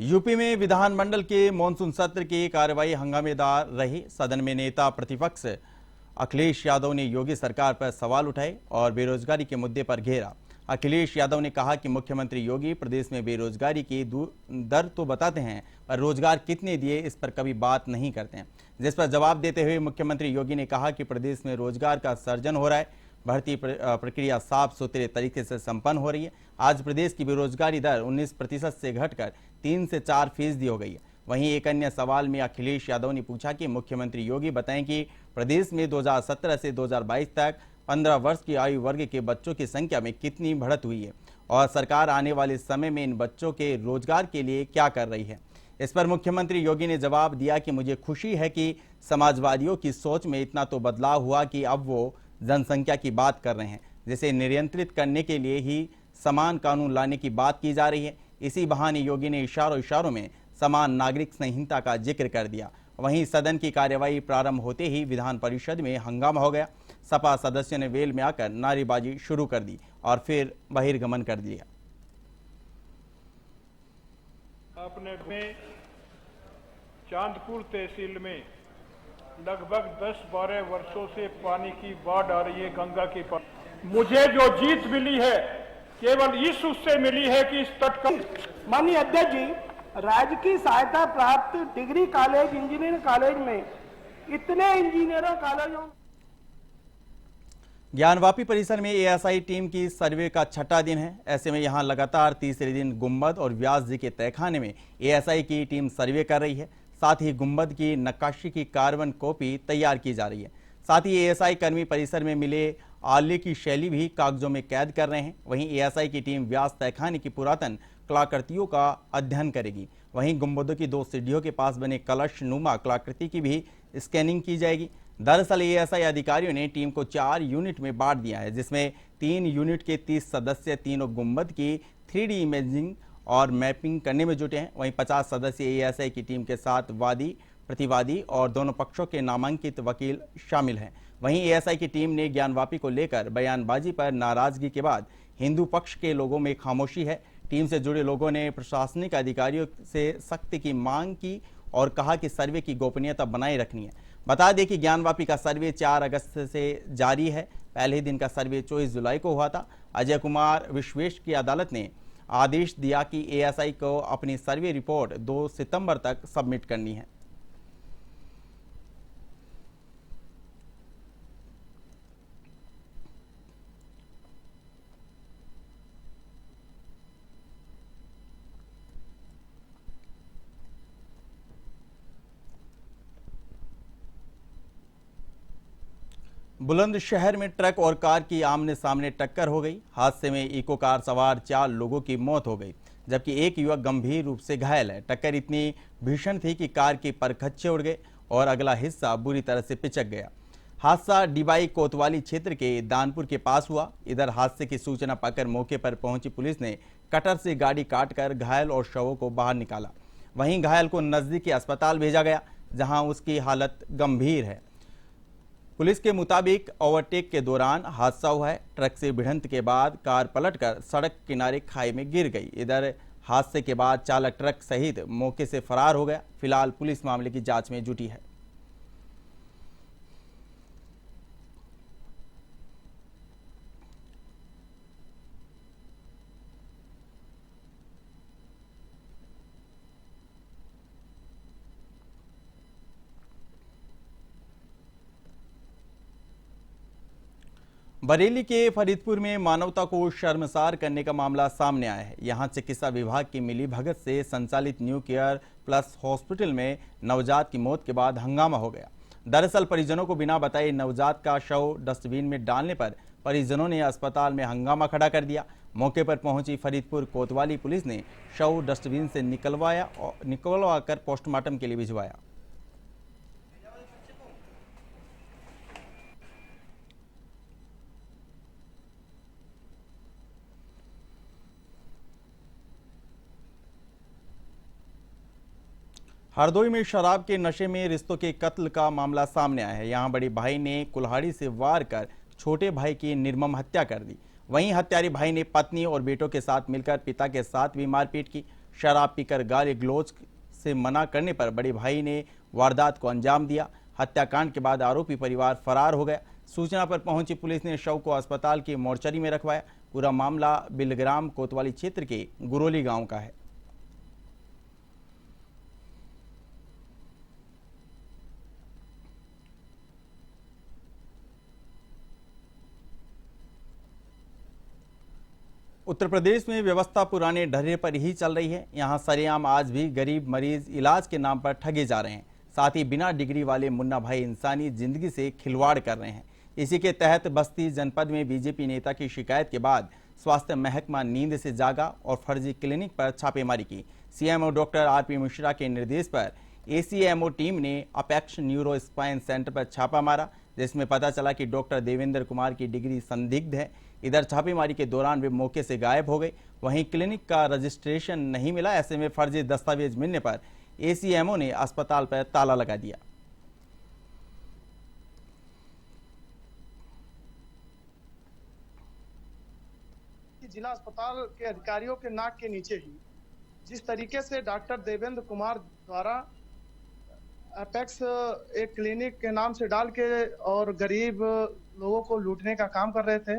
UP में विधानमंडल के मॉनसून सत्र की कार्यवाही हंगामेदार रही। सदन में नेता प्रतिपक्ष अखिलेश यादव ने योगी सरकार पर सवाल उठाए और बेरोजगारी के मुद्दे पर घेरा। अखिलेश यादव ने कहा कि मुख्यमंत्री योगी प्रदेश में बेरोजगारी की दर तो बताते हैं, पर रोजगार कितने दिए इस पर कभी बात नहीं करते हैं। जिस पर जवाब देते हुए मुख्यमंत्री योगी ने कहा कि प्रदेश में रोजगार का सर्जन हो रहा है, भर्ती प्रक्रिया साफ सुथरे तरीके से संपन्न हो रही है। आज प्रदेश की बेरोजगारी दर 19% से घटकर 3 से 4% हो गई है। वहीं एक अन्य सवाल में अखिलेश यादव ने पूछा कि मुख्यमंत्री योगी बताएं कि प्रदेश में 2017 से 2022 तक 15 वर्ष की आयु वर्ग के बच्चों की संख्या में कितनी बढ़त हुई है और सरकार आने वाले समय में इन बच्चों के रोजगार के लिए क्या कर रही है। इस पर मुख्यमंत्री योगी ने जवाब दिया कि मुझे खुशी है कि समाजवादियों की सोच में इतना तो बदलाव हुआ कि अब वो जनसंख्या की बात कर रहे हैं, जिसे नियंत्रित करने के लिए ही समान कानून लाने की बात की जा रही है। इसी बहाने योगी ने इशारों में समान नागरिक संहिता का जिक्र कर दिया। वहीं सदन की कार्यवाही प्रारंभ होते ही विधान परिषद में हंगामा हो गया। सपा सदस्यों ने वेल में आकर नारेबाजी शुरू कर दी और फिर बहिर्गमन कर दिया। अपने में चांदपुर तहसील में लगभग 10-12 वर्षों से पानी की बाढ़ आ रही है। गंगा की मुझे जो जीत मिली है केवल इस उससे मिली है कि इस तट का माननीय अध्यक्ष जी, राज्य की सहायता प्राप्त डिग्री कॉलेज, इंजीनियरिंग कॉलेज में इतने इंजीनियरों कॉलेजों ज्ञानवापी परिसर में एएसआई टीम की सर्वे का छठा दिन है। ऐसे में यहां लगातार तीसरे दिन गुंबद और व्यास जी के तहखाने में एएसआई की टीम सर्वे कर रही है। साथ ही गुंबद की नक्काशी की कार्बन कॉपी तैयार की जा रही है। साथ ही एएसआई कर्मी परिसर में मिले आले की शैली भी कागजों में कैद कर रहे हैं। वहीं एएसआई की टीम व्यास तहखाने की पुरातन कलाकृतियों का अध्ययन करेगी। वहीं गुंबदों की 2 सीढ़ियों के पास बने कलश नुमा कलाकृति की भी स्कैनिंग की जाएगी। दरअसल एएसआई अधिकारियों ने टीम को 4 यूनिट में बांट दिया है, जिसमें 3 यूनिट के 30 सदस्य तीनों गुंबद की 3D इमेजिंग और मैपिंग करने में जुटे हैं। वहीं 50 सदस्यीय एएसआई की टीम के साथ वादी, प्रतिवादी और दोनों पक्षों के नामांकित वकील शामिल हैं। वहीं एएसआई की टीम ने ज्ञानवापी को लेकर बयानबाजी पर नाराजगी के बाद हिंदू पक्ष के लोगों में खामोशी है। टीम से जुड़े लोगों ने प्रशासनिक अधिकारियों से सख्ती की मांग की और कहा कि सर्वे की गोपनीयता बनाए रखनी है। बता दें कि ज्ञानवापी का सर्वे 4 अगस्त से जारी है। पहले दिन का सर्वे 24 जुलाई को हुआ था। अजय कुमार विश्वेश की अदालत ने आदेश दिया कि एएसआई को अपनी सर्वे रिपोर्ट 2 सितंबर तक सबमिट करनी है। बुलंदशहर में ट्रक और कार की आमने सामने टक्कर हो गई। हादसे में इको कार सवार 4 लोगों की मौत हो गई, जबकि एक युवक गंभीर रूप से घायल है। टक्कर इतनी भीषण थी कि कार के परखच्चे उड़ गए और अगला हिस्सा बुरी तरह से पिचक गया। हादसा डिबाई कोतवाली क्षेत्र के दानपुर के पास हुआ। इधर हादसे की सूचना पाकर मौके पर पहुंची पुलिस ने कटर से गाड़ी काटकर घायल और शवों को बाहर निकाला। वहीं घायल को नजदीकी अस्पताल भेजा गया, जहां उसकी हालत गंभीर है। पुलिस के मुताबिक ओवरटेक के दौरान हादसा हुआ है। ट्रक से भिड़ंत के बाद कार पलटकर सड़क किनारे खाई में गिर गई। इधर हादसे के बाद चालक ट्रक सहित मौके से फरार हो गया। फिलहाल पुलिस मामले की जांच में जुटी है। बरेली के फरीदपुर में मानवता को शर्मसार करने का मामला सामने आया है। यहां चिकित्सा विभाग की मिलीभगत से संचालित न्यू केयर प्लस हॉस्पिटल में नवजात की मौत के बाद हंगामा हो गया। दरअसल परिजनों को बिना बताए नवजात का शव डस्टबिन में डालने पर परिजनों ने अस्पताल में हंगामा खड़ा कर दिया। मौके पर पहुंची फरीदपुर कोतवाली पुलिस ने शव डस्टबिन से निकलवा कर पोस्टमार्टम के लिए भिजवाया। हरदोई में शराब के नशे में रिश्तों के कत्ल का मामला सामने आया है। यहां बड़े भाई ने कुल्हाड़ी से वार कर छोटे भाई की निर्मम हत्या कर दी। वहीं हत्यारे भाई ने पत्नी और बेटों के साथ मिलकर पिता के साथ भी मारपीट की। शराब पीकर गाली गलौज से मना करने पर बड़े भाई ने वारदात को अंजाम दिया। हत्याकांड के बाद आरोपी परिवार फरार हो गया। सूचना पर पहुंची पुलिस ने शव को अस्पताल की मोर्चरी में रखवाया। पूरा मामला बिलग्राम कोतवाली क्षेत्र के गुरोली गांव का है। उत्तर प्रदेश में व्यवस्था पुराने ढर्रे पर ही चल रही है। यहां सरेआम आज भी गरीब मरीज इलाज के नाम पर ठगे जा रहे हैं। साथ ही बिना डिग्री वाले मुन्ना भाई इंसानी जिंदगी से खिलवाड़ कर रहे हैं। इसी के तहत बस्ती जनपद में बीजेपी नेता की शिकायत के बाद स्वास्थ्य महकमा नींद से जागा और फर्जी क्लिनिक पर छापेमारी की। सीएमओ डॉक्टर आरपी मिश्रा के निर्देश पर एसीएमओ टीम ने अपेक्स न्यूरो स्पाइन सेंटर पर छापा मारा, जिसमें पता चला कि डॉक्टर देवेंद्र कुमार की डिग्री संदिग्ध है। इधर छापेमारी के दौरान वे मौके से गायब हो गए। वहीं क्लिनिक का रजिस्ट्रेशन नहीं मिला। ऐसे में फर्जी दस्तावेज मिलने पर एसीएमओ ने अस्पताल पर ताला लगा दिया। जिला अस्पताल के अधिकारियों के नाक के नीचे ही जिस तरीके से डॉक्टर देवेंद्र कुमार द्वारा अपेक्स एक क्लिनिक के नाम से डाल के और गरीब लोगों को लूटने का काम कर रहे थे,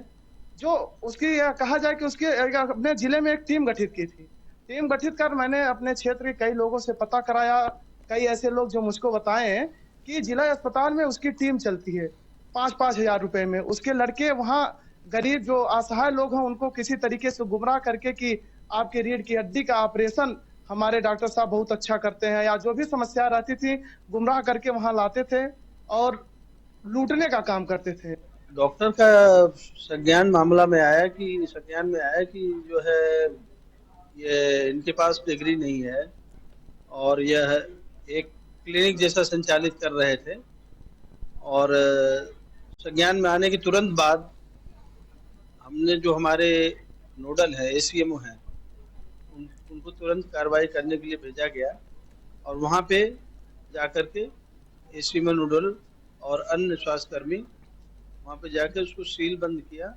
जो उसकी कहा जाए कि उसके अपने जिले में एक टीम गठित की थी। टीम गठित कर मैंने अपने क्षेत्र के कई लोगों से पता कराया। कई ऐसे लोग जो मुझको बताए हैं कि जिला अस्पताल में उसकी टीम चलती है 5-5 हजार रुपए में। उसके लड़के वहाँ गरीब जो असहाय लोग हैं उनको किसी तरीके से गुमराह करके कि आपके रीढ़ की हड्डी का ऑपरेशन हमारे डॉक्टर साहब बहुत अच्छा करते हैं, या जो भी समस्या रहती थी गुमराह करके वहां लाते थे और लूटने का काम करते थे। डॉक्टर का संज्ञान में आया कि जो है ये इनके पास डिग्री नहीं है और यह एक क्लिनिक जैसा संचालित कर रहे थे। और संज्ञान में आने के तुरंत बाद हमने जो हमारे नोडल है एसीएमओ हैं उनको तुरंत कार्रवाई करने के लिए भेजा गया और वहाँ पे जाकर के एसीएमओ नोडल और अन्य स्वास्थ्यकर्मी वहाँ पे जाकर उसको सील बंद किया।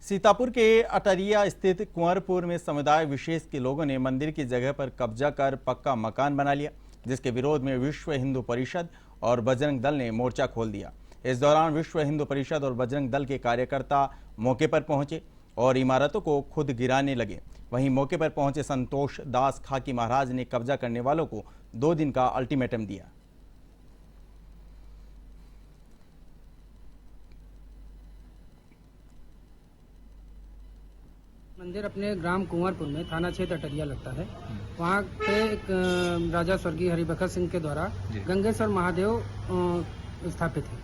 सीतापुर के अटरिया स्थित कुंवरपुर में समुदाय विशेष के लोगों ने मंदिर की जगह पर कब्जा कर पक्का मकान बना लिया, जिसके विरोध में विश्व हिंदू परिषद और बजरंग दल ने मोर्चा खोल दिया। इस दौरान विश्व हिंदू परिषद और बजरंग दल के कार्यकर्ता मौके पर पहुंचे और इमारतों को खुद गिराने लगे। वहीं मौके पर पहुंचे संतोष दास खाकी महाराज ने कब्जा करने वालों को 2 दिन का अल्टीमेटम दिया। मंदिर अपने ग्राम कुंवरपुर में थाना क्षेत्र अटरिया लगता है। वहाँ पे एक राजा स्वर्गीय हरिभक्त सिंह के द्वारा गंगेश्वर महादेव स्थापित है।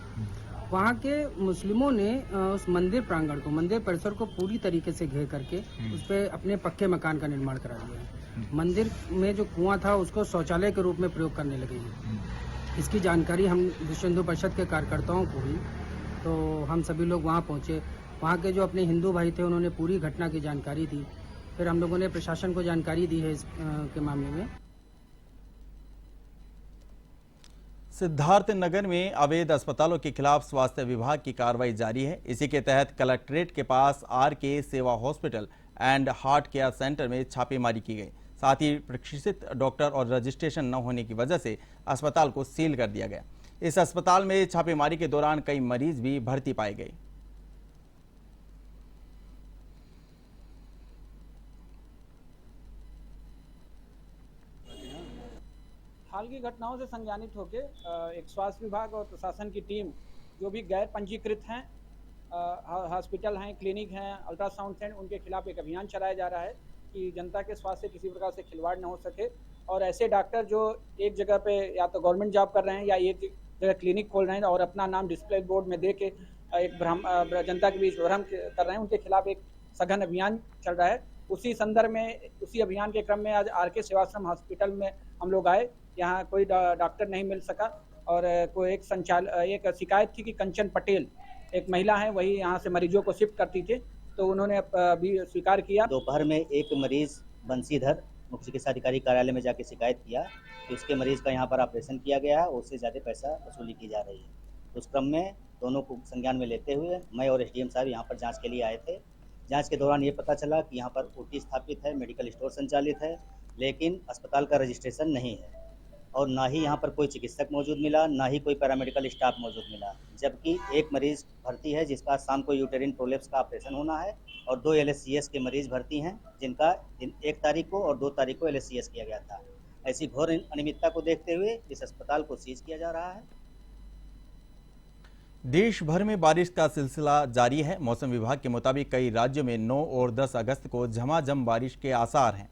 वहाँ के मुस्लिमों ने उस मंदिर प्रांगण को, मंदिर परिसर को पूरी तरीके से घेर करके उस पर अपने पक्के मकान का निर्माण करा दिया है। मंदिर में जो कुआं था उसको शौचालय के रूप में प्रयोग करने लगे हैं। इसकी जानकारी हम विश्व हिंदू परिषद के कार्यकर्ताओं को हुई तो हम सभी लोग वहाँ पहुँचे। वहाँ के जो अपने हिंदू भाई थे उन्होंने पूरी घटना की जानकारी दी। फिर हम लोगों ने प्रशासन को जानकारी दी है इस के मामले में। सिद्धार्थ नगर में अवैध अस्पतालों के खिलाफ स्वास्थ्य विभाग की कार्रवाई जारी है। इसी के तहत कलेक्ट्रेट के पास आरके सेवा hospital and heart care centre में छापेमारी की गई। साथ ही प्रशिक्षित डॉक्टर और रजिस्ट्रेशन न होने की वजह से अस्पताल को सील कर दिया गया। इस अस्पताल में छापेमारी के दौरान कई मरीज भी भर्ती पाए गए। हाल की घटनाओं से संज्ञानित होकर एक स्वास्थ्य विभाग और प्रशासन की टीम जो भी गैर पंजीकृत हैं हॉस्पिटल हैं, क्लिनिक हैं, अल्ट्रासाउंड सेंटर, उनके खिलाफ एक अभियान चलाया जा रहा है कि जनता के स्वास्थ्य से किसी प्रकार से खिलवाड़ न हो सके। और ऐसे डॉक्टर जो एक जगह पे या तो गवर्नमेंट जॉब कर रहे हैं या एक जगह क्लिनिक खोल रहे हैं और अपना नाम डिस्प्ले बोर्ड में दे के एक जनता के बीच भ्रम कर रहे हैं, उनके खिलाफ एक सघन अभियान चल रहा है। उसी संदर्भ में, उसी अभियान के क्रम में आज आरके सेवाश्रम हॉस्पिटल में हम लोग आए। यहाँ कोई डॉक्टर नहीं मिल सका और कोई एक शिकायत थी कि कंचन पटेल एक महिला है, वही यहाँ से मरीजों को शिफ्ट करती थी, तो उन्होंने भी स्वीकार किया। दोपहर में एक मरीज बंसीधर मुख्य चिकित्सा अधिकारी कार्यालय में जाके शिकायत किया कि उसके मरीज का यहाँ पर ऑपरेशन किया गया है, उससे ज़्यादा पैसा वसूली की जा रही है। उस क्रम में दोनों को संज्ञान में लेते हुए मैं और एसडीएम साहब यहाँ पर जाँच के लिए आए थे जांच के दौरान ये पता चला कि यहाँ पर ओटी स्थापित है, मेडिकल स्टोर संचालित है, लेकिन अस्पताल का रजिस्ट्रेशन नहीं है और ना ही यहाँ पर कोई चिकित्सक मौजूद मिला, ना ही कोई पैरामेडिकल स्टाफ मौजूद मिला। जबकि एक मरीज भर्ती है जिसका शाम को यूटेरिन प्रोलेप्स का ऑपरेशन होना है और 2 LSCS के मरीज भर्ती हैं जिनका 1 तारीख को और 2 तारीख को LSCS किया गया था। ऐसी घोर अनियमितता को देखते हुए इस अस्पताल को सीज किया जा रहा है। देश भर में बारिश का सिलसिला जारी है। मौसम विभाग के मुताबिक कई राज्यों में 9 और 10 अगस्त को झमाझम बारिश के आसार हैं।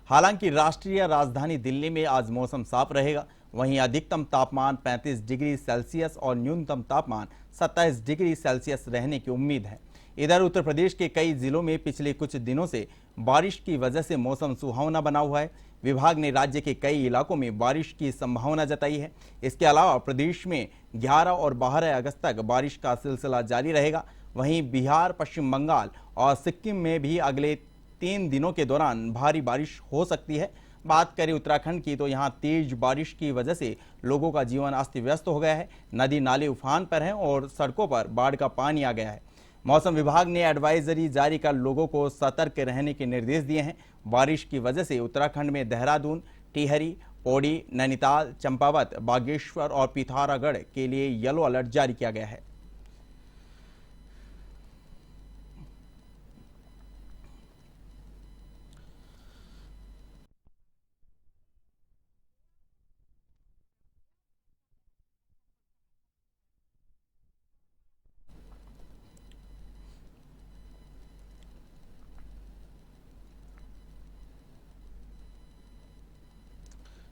हालांकि राष्ट्रीय राजधानी दिल्ली में आज मौसम साफ रहेगा। वहीं अधिकतम तापमान 35 डिग्री सेल्सियस और न्यूनतम तापमान 27 डिग्री सेल्सियस रहने की उम्मीद है। इधर उत्तर प्रदेश के कई जिलों में पिछले कुछ दिनों से बारिश की वजह से मौसम सुहावना बना हुआ है। विभाग ने राज्य के कई इलाकों में बारिश की संभावना जताई है। इसके अलावा प्रदेश में 11 और 12 अगस्त तक बारिश का सिलसिला जारी रहेगा। वहीं बिहार, पश्चिम बंगाल और सिक्किम में भी अगले 3 दिनों के दौरान भारी बारिश हो सकती है। बात करें उत्तराखंड की तो यहाँ तेज बारिश की वजह से लोगों का जीवन अस्त व्यस्त हो गया है। नदी नाले उफान पर हैं और सड़कों पर बाढ़ का पानी आ गया है। मौसम विभाग ने एडवाइजरी जारी कर लोगों को सतर्क रहने के निर्देश दिए हैं। बारिश की वजह से उत्तराखंड में देहरादून, टिहरी, पौड़ी, नैनीताल, चंपावत, बागेश्वर और पिथौरागढ़ के लिए येलो अलर्ट जारी किया गया है।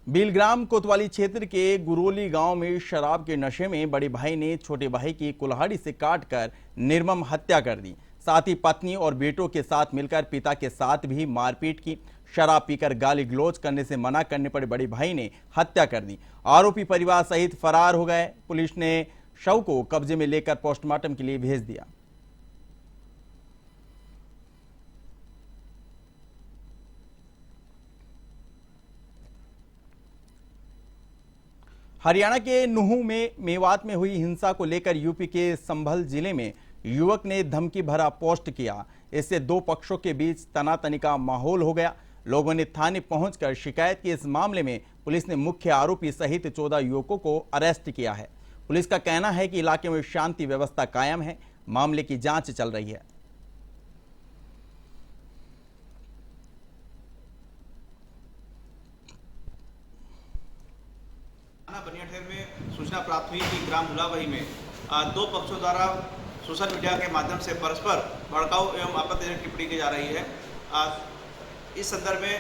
बिलग्राम कोतवाली क्षेत्र के गुरोली गांव में शराब के नशे में बड़े भाई ने छोटे भाई की कुल्हाड़ी से काटकर निर्मम हत्या कर दी। साथ ही पत्नी और बेटों के साथ मिलकर पिता के साथ भी मारपीट की। शराब पीकर गाली गलौज करने से मना करने पर बड़े भाई ने हत्या कर दी। आरोपी परिवार सहित फरार हो गए। पुलिस ने शव को कब्जे में लेकर पोस्टमार्टम के लिए भेज दिया। हरियाणा के नूहू में मेवात में हुई हिंसा को लेकर यूपी के संभल जिले में युवक ने धमकी भरा पोस्ट किया। इससे 2 पक्षों के बीच तनातनी का माहौल हो गया। लोगों ने थाने पहुंचकर शिकायत की। इस मामले में पुलिस ने मुख्य आरोपी सहित 14 युवकों को अरेस्ट किया है। पुलिस का कहना है कि इलाके में शांति व्यवस्था कायम है। मामले की जांच चल रही है। बनियाठेर में सूचना प्राप्त हुई कि ग्राम मुलावही में 2 पक्षों द्वारा सोशल मीडिया के माध्यम से परस्पर भड़काऊ एवं आपत्तिजनक टिप्पणी की जा रही है। इस संदर्भ में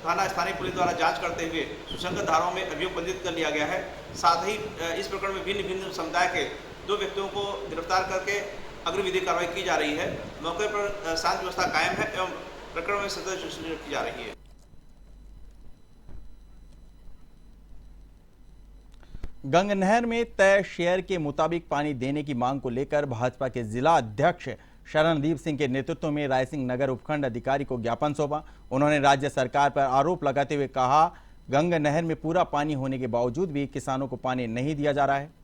थाना स्थानीय पुलिस द्वारा जांच करते हुए सुसंगत धाराओं में अभियोग पंजीकृत कर लिया गया है। साथ ही इस प्रकरण में भिन्न भिन्न समुदाय के 2 व्यक्तियों को गिरफ्तार करके अग्रिम विधिक कार्रवाई की जा रही है। मौके पर शांति व्यवस्था कायम है एवं प्रकरण में सतत की जा रही है। गंगनहर में तय शेयर के मुताबिक पानी देने की मांग को लेकर भाजपा के जिला अध्यक्ष शरणदीप सिंह के नेतृत्व में रायसिंह नगर उपखंड अधिकारी को ज्ञापन सौंपा। उन्होंने राज्य सरकार पर आरोप लगाते हुए कहा, गंगनहर में पूरा पानी होने के बावजूद भी किसानों को पानी नहीं दिया जा रहा है।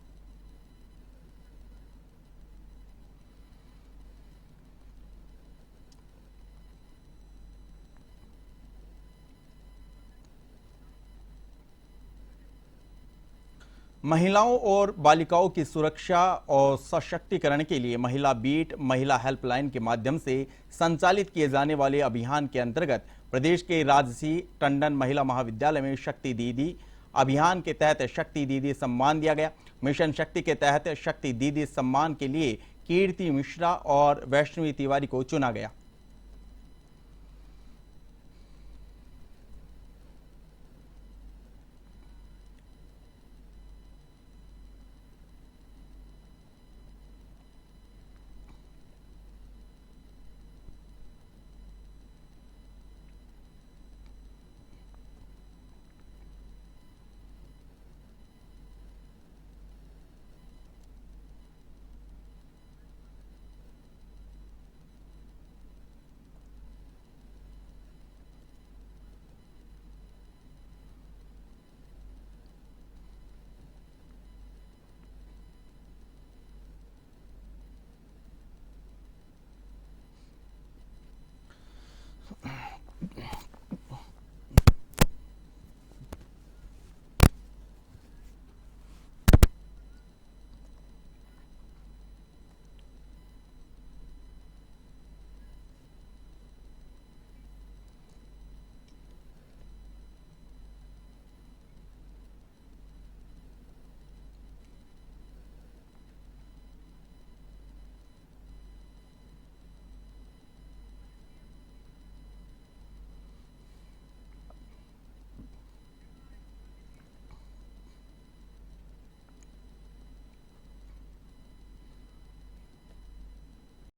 महिलाओं और बालिकाओं की सुरक्षा और सशक्तिकरण के लिए महिला बीट, महिला हेल्पलाइन के माध्यम से संचालित किए जाने वाले अभियान के अंतर्गत प्रदेश के राजसी टंडन महिला महाविद्यालय में शक्ति दीदी अभियान के तहत शक्ति दीदी सम्मान दिया गया। मिशन शक्ति के तहत शक्ति दीदी सम्मान के लिए कीर्ति मिश्रा और वैष्णवी तिवारी को चुना गया।